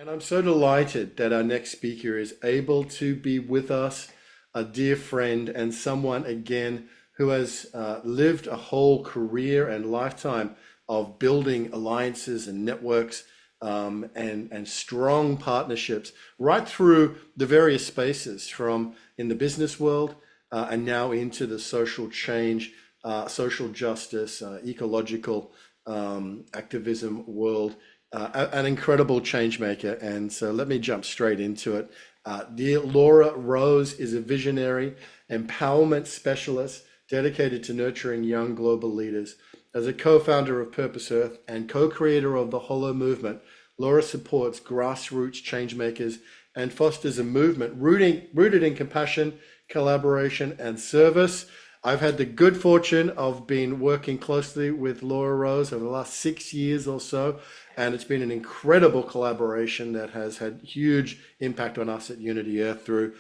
And I'm so delighted that our next speaker is able to be with us, a dear friend and someone again who has lived a whole career and lifetime of building alliances and networks and strong partnerships right through the various spaces from in the business world and now into the social change, social justice, ecological activism world, an incredible change maker. And so let me jump straight into it. Dear Laura Rose is a visionary, empowerment specialist dedicated to nurturing young global leaders. As a co-founder of Purpose Earth and co-creator of the Holomovement, Laura supports grassroots changemakers and fosters a movement rooted in compassion, collaboration, and service. I've had the good fortune of being working closely with Laura Rose over the last 6 years or so, and it's been an incredible collaboration that has had huge impact on us at Unity Earth through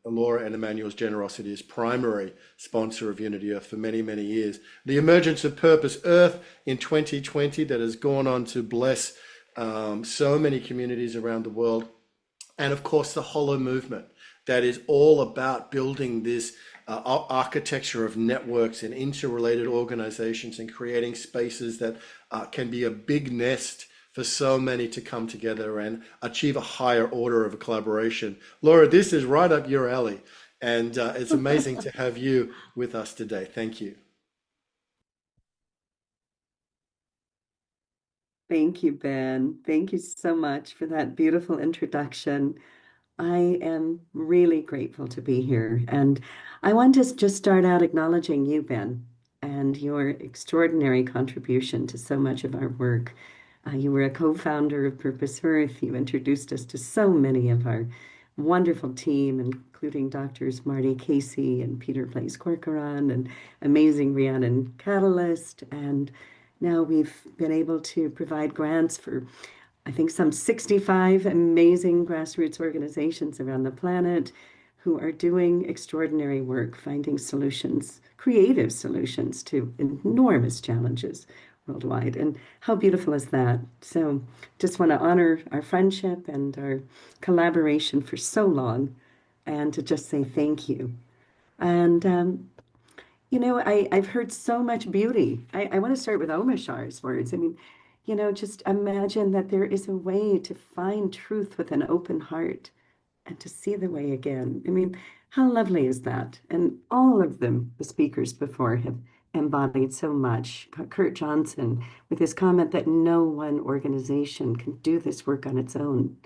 Laura and Emmanuel's generosity as primary sponsor of Unity Earth for many, many years. The emergence of Purpose Earth in 2020 that has gone on to bless so many communities around the world. And of course, the Holomovement that is all about building this architecture of networks and interrelated organizations and creating spaces that can be a big nest for so many to come together and achieve a higher order of a collaboration. Laura, this is right up your alley, and it's amazing to have you with us today. Thank you. Thank you, Ben. Thank you so much for that beautiful introduction. I am really grateful to be here. And I want to just start out acknowledging you, Ben, and your extraordinary contribution to so much of our work. You were a co-founder of Purpose Earth. You introduced us to so many of our wonderful team, including doctors Marty Casey and Peter Blaise Corcoran and amazing Rhiannon Catalyst. And now we've been able to provide grants for I think some 65 amazing grassroots organizations around the planet who are doing extraordinary work, finding solutions, creative solutions to enormous challenges worldwide. And how beautiful is that? So just want to honor our friendship and our collaboration for so long and to just say thank you. And I've heard so much beauty. I want to start with Omashar's words. I mean, just imagine that there is a way to find truth with an open heart and to see the way again. I mean, how lovely is that? And all of them, the speakers before, have embodied so much. Kurt Johnson, with his comment that no one organization can do this work on its own.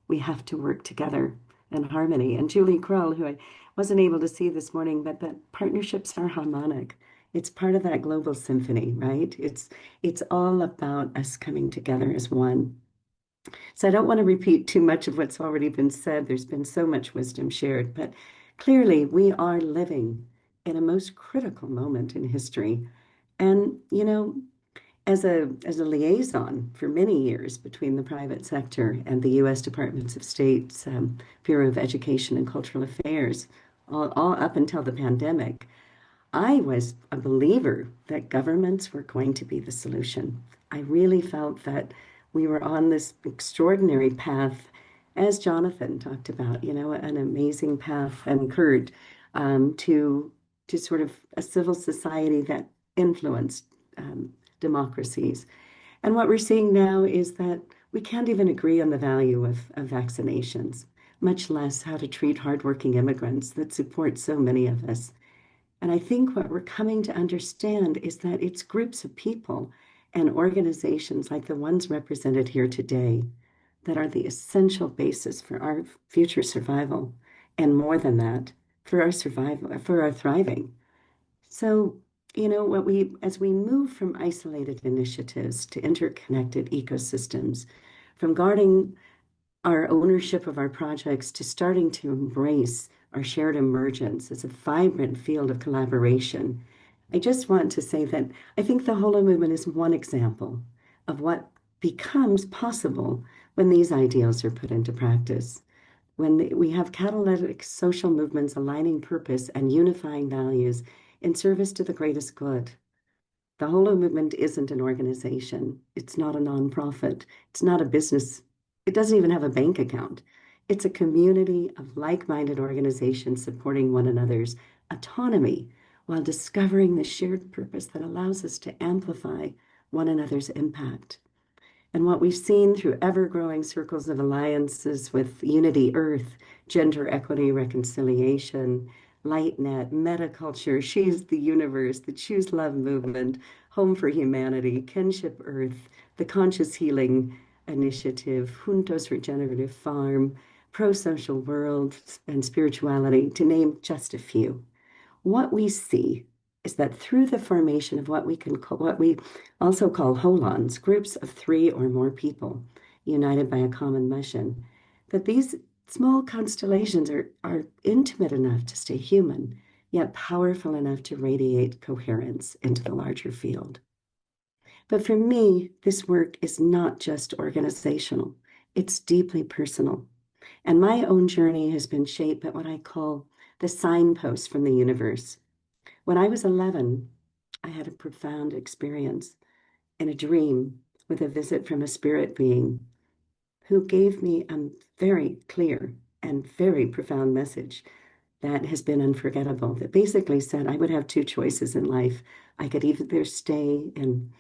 We have to work together in harmony. And Julie Kroll, who I wasn't able to see this morning, but that partnerships are harmonic. It's part of that global symphony, right? It's all about us coming together as one. So I don't want to repeat too much of what's already been said. There's been so much wisdom shared, but clearly we are living in a most critical moment in history. And, as a liaison for many years between the private sector and the U.S. Departments of State's Bureau of Education and Cultural Affairs, all up until the pandemic, I was a believer that governments were going to be the solution. I really felt that we were on this extraordinary path, as Jonathan talked about, an amazing path, and Kurt, to sort of a civil society that influenced democracies. And what we're seeing now is that we can't even agree on the value of vaccinations, much less how to treat hardworking immigrants that support so many of us. And I think what we're coming to understand is that it's groups of people and organizations like the ones represented here today that are the essential basis for our future survival, and more than that, for our survival, for our thriving. So, as we move from isolated initiatives to interconnected ecosystems, from guarding our ownership of our projects to starting to embrace our shared emergence as a vibrant field of collaboration, I just want to say that I think the Holomovement is one example of what becomes possible when these ideals are put into practice. When we have catalytic social movements aligning purpose and unifying values in service to the greatest good. The Holomovement isn't an organization. It's not a nonprofit. It's not a business It doesn't even have a bank account. It's a community of like-minded organizations supporting one another's autonomy while discovering the shared purpose that allows us to amplify one another's impact. And what we've seen through ever-growing circles of alliances with Unity Earth, Gender Equity Reconciliation, LightNet, Metaculture, She's the Universe, the Choose Love Movement, Home for Humanity, Kinship Earth, the Conscious Healing Initiative, Juntos Regenerative Farm, Pro-Social World, and Spirituality, to name just a few. What we see is that through the formation of what we also call holons, groups of three or more people united by a common mission, that these small constellations are intimate enough to stay human, yet powerful enough to radiate coherence into the larger field. But for me, this work is not just organizational, it's deeply personal. And my own journey has been shaped by what I call the signposts from the universe. When I was 11, I had a profound experience in a dream with a visit from a spirit being who gave me a very clear and very profound message that has been unforgettable. That basically said I would have two choices in life. I could either stay in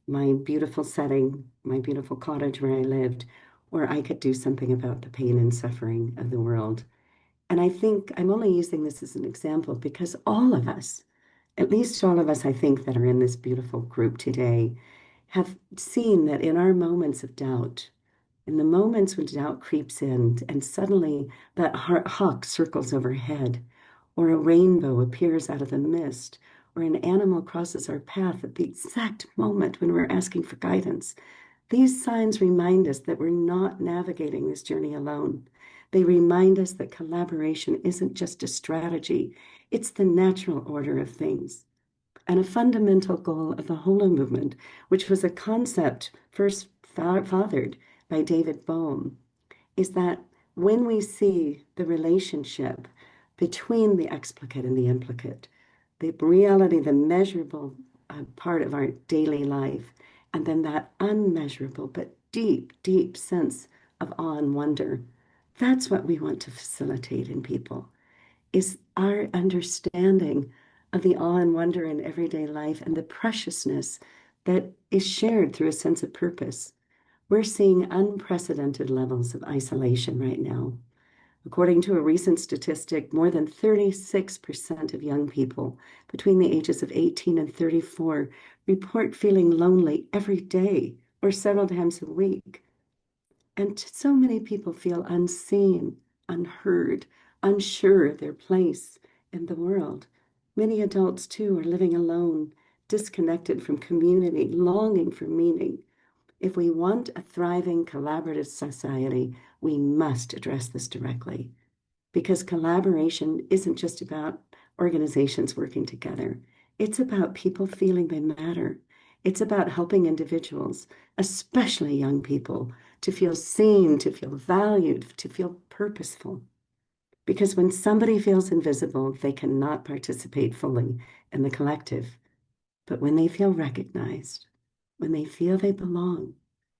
my beautiful setting, my beautiful cottage where I lived, or I could do something about the pain and suffering of the world. And I think I'm only using this as an example because all of us, at least all of us, I think, that are in this beautiful group today, have seen that in our moments of doubt, in the moments when doubt creeps in and suddenly that hawk circles overhead, or a rainbow appears out of the mist, or an animal crosses our path at the exact moment when we're asking for guidance, these signs remind us that we're not navigating this journey alone. They remind us that collaboration isn't just a strategy, it's the natural order of things. And a fundamental goal of the Holomovement, which was a concept first fathered by David Bohm, is that when we see the relationship between the explicate and the implicate, the reality, the measurable part of our daily life, and then that unmeasurable but deep, deep sense of awe and wonder, that's what we want to facilitate in people, is our understanding of the awe and wonder in everyday life and the preciousness that is shared through a sense of purpose. We're seeing unprecedented levels of isolation right now. According to a recent statistic, more than 36% of young people between the ages of 18 and 34 report feeling lonely every day or several times a week. And so many people feel unseen, unheard, unsure of their place in the world. Many adults, too, are living alone, disconnected from community, longing for meaning. If we want a thriving, collaborative society, we must address this directly. Because collaboration isn't just about organizations working together. It's about people feeling they matter. It's about helping individuals, especially young people, to feel seen, to feel valued, to feel purposeful. Because when somebody feels invisible, they cannot participate fully in the collective. But when they feel recognized, when they feel they belong,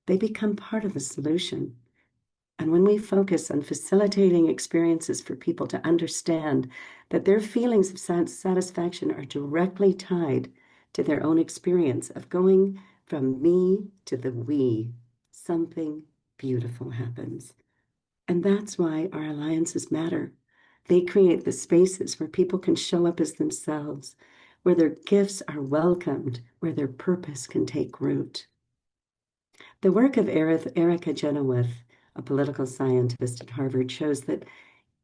they become part of the solution. And when we focus on facilitating experiences for people to understand that their feelings of satisfaction are directly tied to their own experience of going from me to the we, something beautiful happens. And that's why our alliances matter. They create the spaces where people can show up as themselves, where their gifts are welcomed, where their purpose can take root. The work of Erica Chenoweth, a political scientist at Harvard, shows that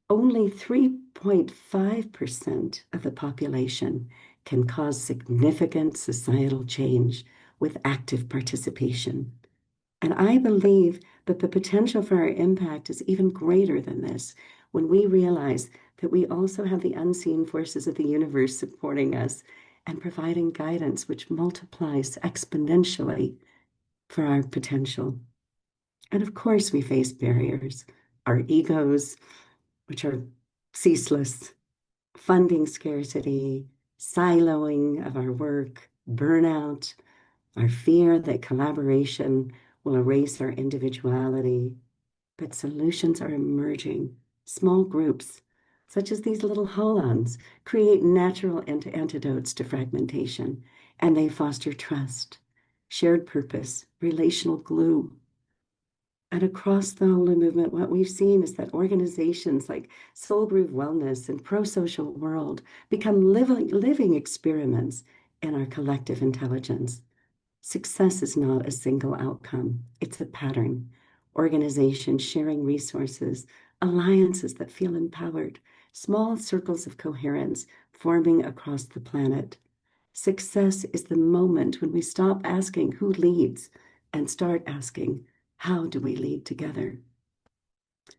only 3.5% of the population can cause significant societal change with active participation. And I believe that the potential for our impact is even greater than this when we realize that we also have the unseen forces of the universe supporting us and providing guidance which multiplies exponentially for our potential. And of course, we face barriers, our egos, which are ceaseless, funding scarcity, siloing of our work, burnout, our fear that collaboration will erase our individuality. but solutions are emerging. Small groups, such as these little holons, create natural antidotes to fragmentation, and they foster trust, shared purpose, relational glue. And across the Holomovement, what we've seen is that organizations like Soul Groove Wellness and Pro Social World become living experiments in our collective intelligence. Success is not a single outcome, it's a pattern. Organizations sharing resources, alliances that feel empowered, small circles of coherence forming across the planet. Success is the moment when we stop asking who leads and start asking, how do we lead together?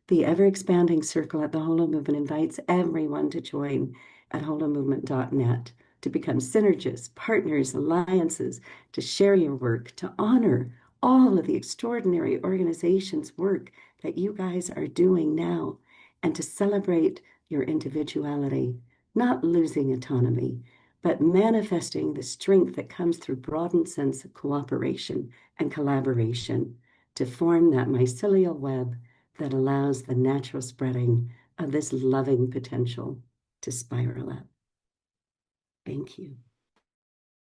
The ever-expanding circle at the Holomovement invites everyone to join at holomovement.net to become synergists, partners, alliances, to share your work, to honor all of the extraordinary organizations' work that you guys are doing now, and to celebrate your individuality, not losing autonomy, but manifesting the strength that comes through broadened sense of cooperation and collaboration to form that mycelial web that allows the natural spreading of this loving potential to spiral up. Thank you.